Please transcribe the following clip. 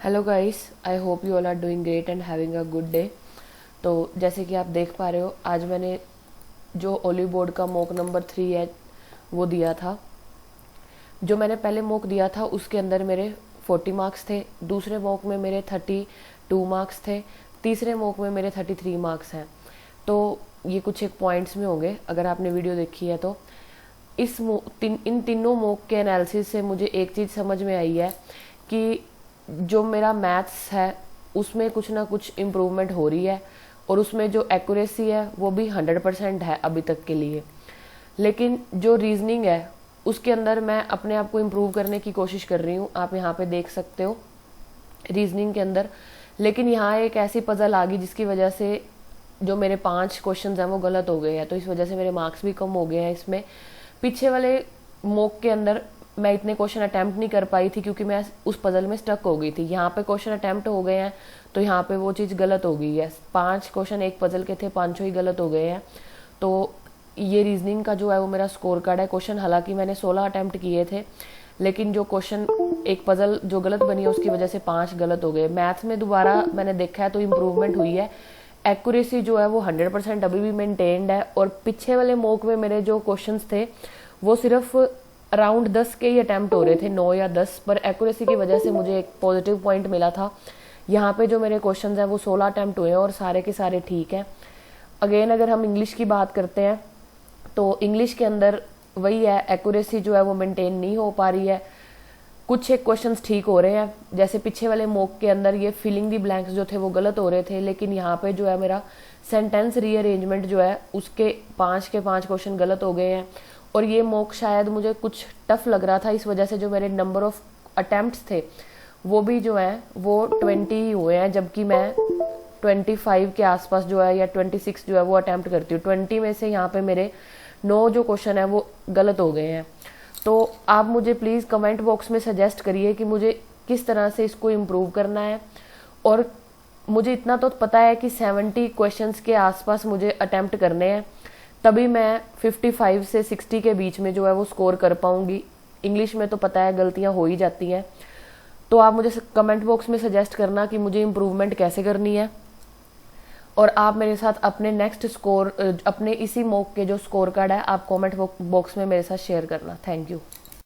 Hello guys, I hope you all are doing great and having a good day. तो जैसे कि आप देख पा रहे हो, आज मैंने जो ओली बोर्ड का मॉक नंबर 3 है वो दिया था। जो मैंने पहले मॉक दिया था उसके अंदर मेरे 40 मार्क्स थे, दूसरे मॉक में मेरे 32 मार्क्स थे, तीसरे मॉक में मेरे 33 मार्क्स हैं। तो ये कुछ एक पॉइंट्स में होंगे अगर आपने वीडियो देखी है तो। इन तीनों मॉक के एनालिसिस से मुझे एक चीज़ समझ में आई है कि जो मेरा मैथ्स है उसमें कुछ ना कुछ इम्प्रूवमेंट हो रही है, और उसमें जो एक्यूरेसी है वो भी 100% है अभी तक के लिए। लेकिन जो रीजनिंग है उसके अंदर मैं अपने आप को इम्प्रूव करने की कोशिश कर रही हूँ, आप यहाँ पे देख सकते हो रीजनिंग के अंदर। लेकिन यहाँ एक ऐसी पजल आ गई जिसकी वजह से जो मेरे 5 क्वेश्चंस हैं वो गलत हो गए हैं, तो इस वजह से मेरे मार्क्स भी कम हो गए हैं इसमें। पीछे वाले मॉक के अंदर मैं इतने क्वेश्चन अटेम्प्ट नहीं कर पाई थी क्योंकि मैं उस पजल में स्टक हो गई थी। यहाँ पे क्वेश्चन अटेम्प्ट हो गए हैं तो यहाँ पे वो चीज़ गलत हो गई है। 5 क्वेश्चन एक पजल के थे, 5 ही गलत हो गए हैं। तो ये रीजनिंग का जो है वो मेरा स्कोर कार्ड है। क्वेश्चन हालांकि मैंने 16 अटेम्प्ट किए थे, लेकिन जो क्वेश्चन एक पजल जो गलत बनी है उसकी वजह से 5 गलत हो गए। मैथ्स में दोबारा मैंने देखा है तो इम्प्रूवमेंट हुई है। एक्यूरेसी जो है वो 100% अभी भी मेंटेन्ड है, और पीछे वाले मॉक में मेरे जो क्वेश्चंस थे वो सिर्फ अराउंड 10 के ही अटैम्प्ट हो रहे थे, 9 या 10, पर एक्यूरेसी की वजह से मुझे एक पॉजिटिव पॉइंट मिला था। यहाँ पे जो मेरे क्वेश्चंस हैं वो 16 अटैम्प्ट हुए हैं और सारे के सारे ठीक हैं। अगेन अगर हम इंग्लिश की बात करते हैं तो इंग्लिश के अंदर वही है, एक्यूरेसी जो है वो मेंटेन नहीं हो पा रही है। कुछ एक क्वेश्चंस ठीक हो रहे हैं, जैसे पीछे वाले मॉक के अंदर ये फिलिंग दी ब्लैंक्स जो थे वो गलत हो रहे थे, लेकिन यहाँ पे जो है मेरा सेंटेंस रीअरेंजमेंट जो है उसके 5 के 5 क्वेश्चन गलत हो गए हैं। और ये मॉक शायद मुझे कुछ टफ लग रहा था, इस वजह से जो मेरे नंबर ऑफ अटेम्प्ट्स थे वो भी जो है वो 20 ही हुए हैं, जबकि मैं 25 के आसपास जो है या 26 जो है वो अटेम्प्ट करती हूँ। 20 में से यहाँ पे मेरे 9 जो क्वेश्चन है वो गलत हो गए हैं। तो आप मुझे प्लीज़ कमेंट बॉक्स में सजेस्ट करिए कि मुझे किस तरह से इसको इम्प्रूव करना है। और मुझे इतना तो पता है कि 70 क्वेश्चंस के आसपास मुझे अटेम्प्ट करने हैं, तभी मैं 55 से 60 के बीच में जो है वो स्कोर कर पाऊंगी। इंग्लिश में तो पता है गलतियां हो ही जाती हैं। तो आप मुझे कमेंट बॉक्स में सजेस्ट करना कि मुझे इम्प्रूवमेंट कैसे करनी है, और आप मेरे साथ अपने नेक्स्ट स्कोर अपने इसी मॉक के जो स्कोर कार्ड है आप कमेंट बॉक्स में मेरे साथ शेयर करना। Thank you.